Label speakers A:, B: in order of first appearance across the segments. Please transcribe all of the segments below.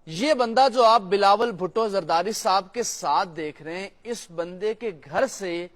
A: یہ بندہ جو آپ بلاول بھٹو زرداری صاحب کے ساتھ دیکھ رہے ہیں، اس بندے کے گھر سے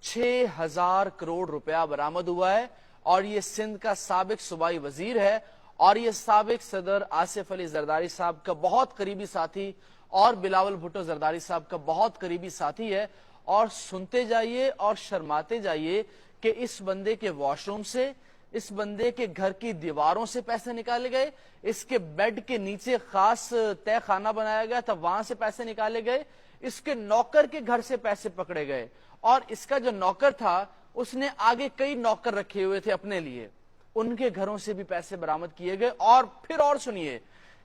A: 6,000 کروڑ روپیہ برآمد ہوا ہے، اور یہ سندھ کا سابق صوبائی وزیر ہے، اور یہ سابق صدر آصف علی زرداری صاحب کا بہت قریبی ساتھی اور بلاول بھٹو زرداری صاحب کا بہت قریبی ساتھی ہے۔ اور سنتے جائیے اور شرماتے جائیے کہ اس بندے کے واش روم سے، اس بندے کے گھر کی دیواروں سے پیسے نکالے گئے، اس کے بیڈ کے نیچے خاص تہ خانہ بنایا گیا تھا، وہاں سے پیسے نکالے گئے، اس کے نوکر کے گھر سے پیسے پکڑے گئے، اور اس کا جو نوکر تھا اس نے آگے کئی نوکر رکھے ہوئے تھے اپنے لیے، ان کے گھروں سے بھی پیسے برآمد کیے گئے۔ اور پھر اور سنیے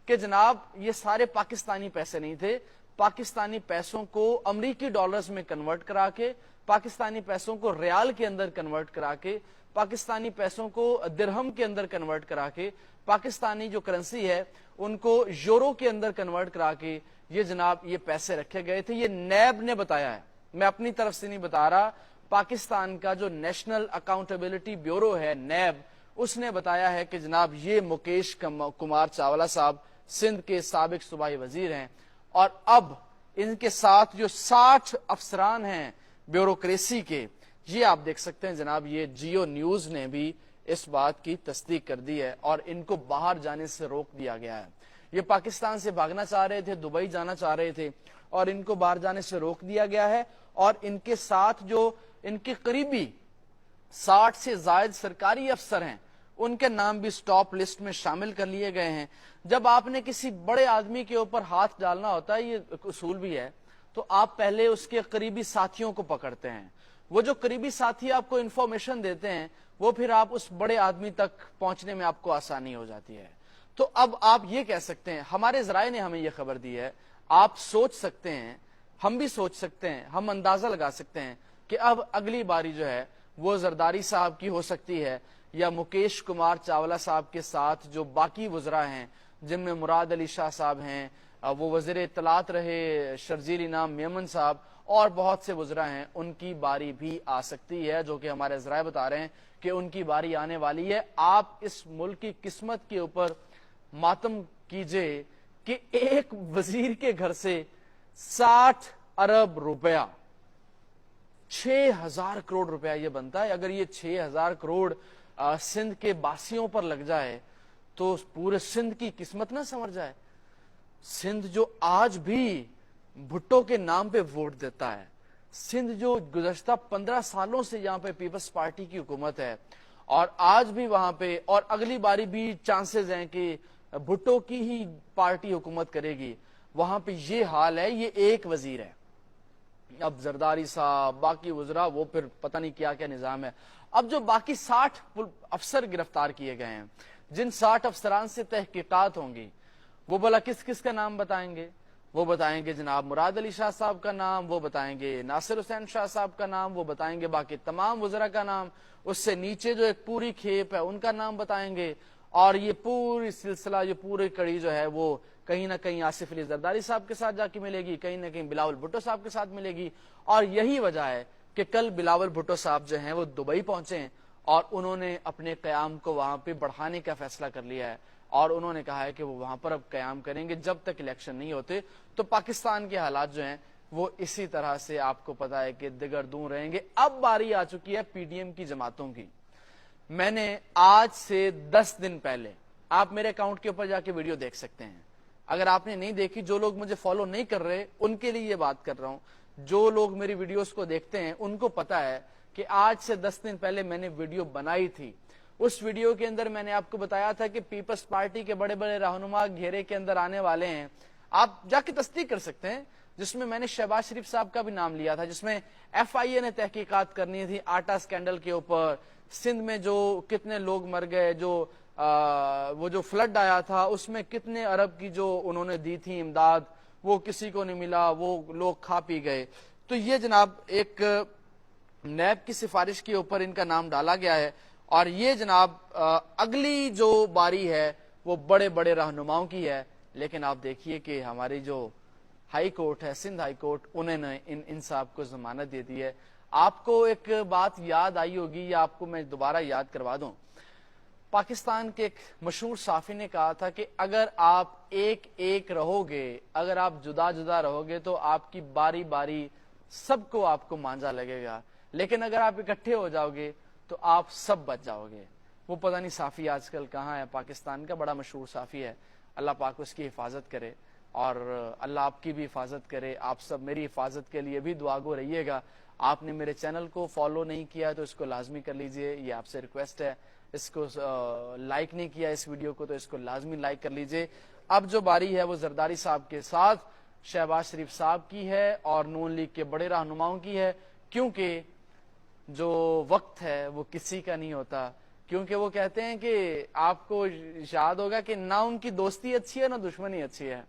A: کہ جناب یہ سارے پاکستانی پیسے نہیں تھے، پاکستانی پیسوں کو امریکی ڈالرز میں کنورٹ کرا کے، پاکستانی پیسوں کو ریال کے اندر کنورٹ کرا کے، پاکستانی پیسوں کو درہم کے اندر کنورٹ کرا کے، پاکستانی جو کرنسی ہے ان کو یورو کے اندر کنورٹ کرا کے یہ جناب یہ پیسے رکھے گئے تھے۔ یہ نیب نے بتایا ہے، میں اپنی طرف سے نہیں بتا رہا، پاکستان کا جو نیشنل اکاؤنٹیبلٹی بیورو ہے نیب، اس نے بتایا ہے کہ جناب یہ مکیش کمار چاولہ صاحب سندھ کے سابق صوبائی وزیر ہیں، اور اب ان کے ساتھ جو 60 افسران ہیں بیوروکریسی کے، یہ آپ دیکھ سکتے ہیں جناب، یہ جیو نیوز نے بھی اس بات کی تصدیق کر دی ہے، اور ان کو باہر جانے سے روک دیا گیا ہے۔ یہ پاکستان سے بھاگنا چاہ رہے تھے، دبئی جانا چاہ رہے تھے، اور ان کو باہر جانے سے روک دیا گیا ہے، اور ان کے ساتھ جو ان کے قریبی 60 سے زائد سرکاری افسر ہیں ان کے نام بھی سٹاپ لسٹ میں شامل کر لیے گئے ہیں۔ جب آپ نے کسی بڑے آدمی کے اوپر ہاتھ ڈالنا ہوتا ہے، یہ اصول بھی ہے، تو آپ پہلے اس کے قریبی ساتھیوں کو پکڑتے ہیں، وہ جو قریبی ساتھی آپ کو انفارمیشن دیتے ہیں وہ پھر آپ اس بڑے آدمی تک پہنچنے میں آپ کو آسانی ہو جاتی ہے۔ تو اب آپ یہ کہہ سکتے ہیں، ہمارے ذرائع نے ہمیں یہ خبر دی ہے، آپ سوچ سکتے ہیں، ہم بھی سوچ سکتے ہیں، ہم اندازہ لگا سکتے ہیں کہ اب اگلی باری جو ہے وہ زرداری صاحب کی ہو سکتی ہے، یا مکیش کمار چاولہ صاحب کے ساتھ جو باقی وزراء ہیں جن میں مراد علی شاہ صاحب ہیں، وہ وزیر اطلاعات رہے شرجیل انعام میمن صاحب، اور بہت سے وزراء ہیں، ان کی باری بھی آ سکتی ہے، جو کہ ہمارے ذرائع بتا رہے ہیں کہ ان کی باری آنے والی ہے۔ آپ اس ملک کی قسمت کے اوپر ماتم کیجئے کہ ایک وزیر کے گھر سے 60 ارب روپیہ، 6,000 کروڑ روپیہ یہ بنتا ہے۔ اگر یہ 6,000 کروڑ سندھ کے باسیوں پر لگ جائے تو پورے سندھ کی قسمت نہ سنور جائے۔ سندھ جو آج بھی بھٹو کے نام پہ ووٹ دیتا ہے، سندھ جو گزشتہ 15 سالوں سے یہاں پہ پیپلز پارٹی کی حکومت ہے، اور آج بھی وہاں پہ، اور اگلی باری بھی چانسز ہیں کہ بھٹو کی ہی پارٹی حکومت کرے گی، وہاں پہ یہ حال ہے، یہ ایک وزیر ہے۔ اب زرداری صاحب باقی وزراء وہ پھر پتہ نہیں کیا کیا نظام ہے۔ اب جو باقی 60 افسر گرفتار کیے گئے ہیں، جن 60 افسران سے تحقیقات ہوں گی، وہ بھلا کس کس کا نام بتائیں گے؟ وہ بتائیں گے جناب مراد علی شاہ صاحب کا نام، وہ بتائیں گے ناصر حسین شاہ صاحب کا نام، وہ بتائیں گے باقی تمام وزراء کا نام، اس سے نیچے جو ایک پوری کھیپ ہے ان کا نام بتائیں گے، اور یہ پوری سلسلہ، یہ پوری کڑی جو ہے وہ کہیں نہ کہیں آصف علی زرداری صاحب کے ساتھ جا کے ملے گی، کہیں نہ کہیں بلاول بھٹو صاحب کے ساتھ ملے گی۔ اور یہی وجہ ہے کہ کل بلاول بھٹو صاحب جو ہیں وہ دبئی پہنچے ہیں، اور انہوں نے اپنے قیام کو وہاں پہ بڑھانے کا فیصلہ کر لیا ہے، اور انہوں نے کہا ہے کہ وہ وہاں پر اب قیام کریں گے جب تک الیکشن نہیں ہوتے۔ تو پاکستان کے حالات جو ہیں وہ اسی طرح سے آپ کو پتا ہے کہ دگردوں رہیں گے۔ اب باری آ چکی ہے پی ڈی ایم کی جماعتوں کی۔ میں نے آج سے 10 دن پہلے، آپ میرے اکاؤنٹ کے اوپر جا کے ویڈیو دیکھ سکتے ہیں، اگر آپ نے نہیں دیکھی، جو لوگ مجھے فالو نہیں کر رہے ان کے لیے یہ بات کر رہا ہوں، جو لوگ میری ویڈیوز کو دیکھتے ہیں ان کو پتا ہے کہ آج سے 10 دن پہلے میں نے ویڈیو بنائی تھی۔ اس ویڈیو کے اندر میں نے آپ کو بتایا تھا کہ پیپلز پارٹی کے بڑے بڑے رہنما گھیرے کے اندر آنے والے ہیں، آپ جا کے تصدیق کر سکتے ہیں، جس میں میں نے شہباز شریف صاحب کا بھی نام لیا تھا، جس میں ایف آئی اے نے تحقیقات کرنی تھی آٹا سکینڈل کے اوپر، سندھ میں جو کتنے لوگ مر گئے، جو وہ جو فلڈ آیا تھا اس میں کتنے ارب کی جو انہوں نے دی تھی امداد، وہ کسی کو نہیں ملا، وہ لوگ کھا پی گئے۔ تو یہ جناب ایک نیب کی سفارش کے اوپر ان کا نام ڈالا گیا ہے، اور یہ جناب اگلی جو باری ہے وہ بڑے بڑے رہنماؤں کی ہے۔ لیکن آپ دیکھیے کہ ہماری جو ہائی کورٹ ہے، سندھ ہائی کورٹ، انہوں نے ان صاحب کو ضمانت دے دی ہے۔ آپ کو ایک بات یاد آئی ہوگی، یا آپ کو میں دوبارہ یاد کروا دوں، پاکستان کے ایک مشہور صحافی نے کہا تھا کہ اگر آپ ایک ایک رہو گے، اگر آپ جدا جدا رہو گے تو آپ کی باری باری سب کو آپ کو مانجا لگے گا، لیکن اگر آپ اکٹھے ہو جاؤ گے تو آپ سب بچ جاؤ گے۔ وہ پتہ نہیں صحافی آج کل کہاں ہے، پاکستان کا بڑا مشہور صحافی ہے، اللہ پاک اس کی حفاظت کرے اور اللہ آپ کی بھی حفاظت کرے۔ آپ سب میری حفاظت کے لیے بھی دعا گو رہیے گا۔ آپ نے میرے چینل کو فالو نہیں کیا تو اس کو لازمی کر لیجئے، یہ آپ سے ریکویسٹ ہے۔ اس کو لائک نہیں کیا اس ویڈیو کو تو اس کو لازمی لائک کر لیجئے۔ اب جو باری ہے وہ زرداری صاحب کے ساتھ شہباز شریف صاحب کی ہے اور نون لیگ کے بڑے رہنماؤں کی ہے، کیونکہ جو وقت ہے وہ کسی کا نہیں ہوتا، کیونکہ وہ کہتے ہیں کہ آپ کو یاد ہوگا کہ نہ ان کی دوستی اچھی ہے نہ دشمنی اچھی ہے،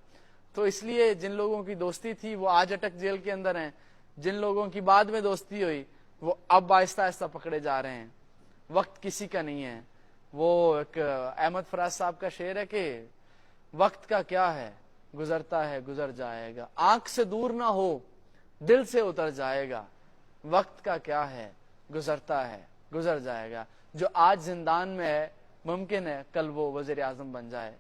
A: تو اس لیے جن لوگوں کی دوستی تھی وہ آج اٹک جیل کے اندر ہیں، جن لوگوں کی بعد میں دوستی ہوئی وہ اب آہستہ آہستہ پکڑے جا رہے ہیں۔ وقت کسی کا نہیں ہے۔ وہ ایک احمد فراز صاحب کا شعر ہے کہ وقت کا کیا ہے، گزرتا ہے گزر جائے گا، آنکھ سے دور نہ ہو دل سے اتر جائے گا، وقت کا کیا ہے گزرتا ہے گزر جائے گا۔ جو آج زندان میں ہے ممکن ہے کل وہ وزیر اعظم بن جائے،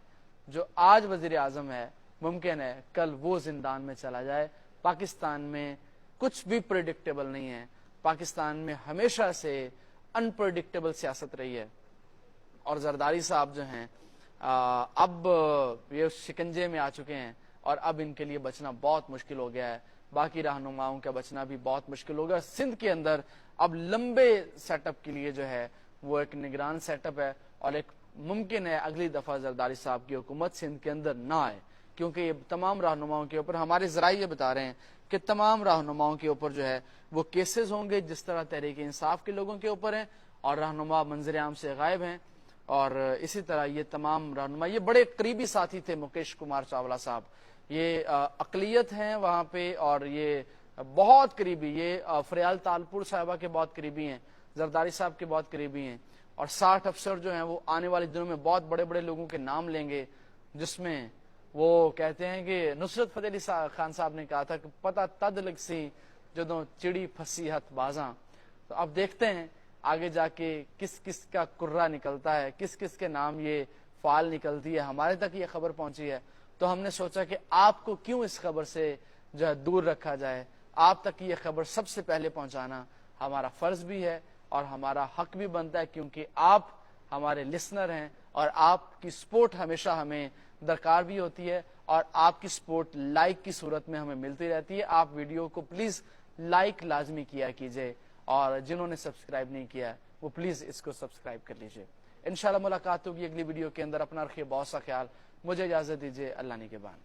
A: جو آج وزیر اعظم ہے ممکن ہے کل وہ زندان میں چلا جائے۔ پاکستان میں کچھ بھی پریڈکٹیبل نہیں ہے، پاکستان میں ہمیشہ سے انپریڈکٹیبل سیاست رہی ہے، اور زرداری صاحب جو ہیں اب یہ شکنجے میں آ چکے ہیں اور اب ان کے لیے بچنا بہت مشکل ہو گیا ہے، باقی رہنماؤں کا بچنا بھی بہت مشکل ہوگا۔ سندھ کے اندر اب لمبے سیٹ اپ کے لیے جو ہے وہ ایک نگران سیٹ اپ ہے، اور ایک ممکن ہے اگلی دفعہ زرداری صاحب کی حکومت سندھ کے اندر نہ آئے، کیونکہ یہ تمام رہنماؤں کے اوپر ہمارے ذرائع یہ بتا رہے ہیں کہ تمام رہنماؤں کے اوپر جو ہے وہ کیسز ہوں گے، جس طرح تحریک انصاف کے لوگوں کے اوپر ہیں، اور رہنما منظر عام سے غائب ہیں، اور اسی طرح یہ تمام رہنما یہ بڑے قریبی ساتھی تھے مکیش کمار چاولہ صاحب، یہ اقلیت ہیں وہاں پہ، اور یہ بہت قریبی، یہ فریال تالپور صاحبہ کے بہت قریبی ہیں، زرداری صاحب کے بہت قریبی ہیں، اور 60 افسر جو ہیں وہ آنے والے دنوں میں بہت بڑے بڑے لوگوں کے نام لیں گے، جس میں وہ کہتے ہیں کہ نصرت فتح علی خان صاحب نے کہا تھا کہ پتہ تد لگ سی جدوں چڑی پھسی ہتھ بازاں۔ تو اب دیکھتے ہیں آگے جا کے کس کس کا کرہ نکلتا ہے، کس کس کے نام یہ فعال نکلتی ہے۔ ہمارے تک یہ خبر پہنچی ہے تو ہم نے سوچا کہ آپ کو کیوں اس خبر سے جو ہے دور رکھا جائے، آپ تک یہ خبر سب سے پہلے پہنچانا ہمارا فرض بھی ہے اور ہمارا حق بھی بنتا ہے، کیونکہ آپ ہمارے لسنر ہیں اور آپ کی سپورٹ ہمیشہ ہمیں درکار بھی ہوتی ہے، اور آپ کی سپورٹ لائک کی صورت میں ہمیں ملتی رہتی ہے۔ آپ ویڈیو کو پلیز لائک لازمی کیا کیجئے، اور جنہوں نے سبسکرائب نہیں کیا وہ پلیز اس کو سبسکرائب کر لیجئے۔ انشاءاللہ ملاقات ہوگی اگلی ویڈیو کے اندر۔ اپنا رکھیے بہت سا خیال، مجھے اجازت دیجئے، اللہ نگہبان۔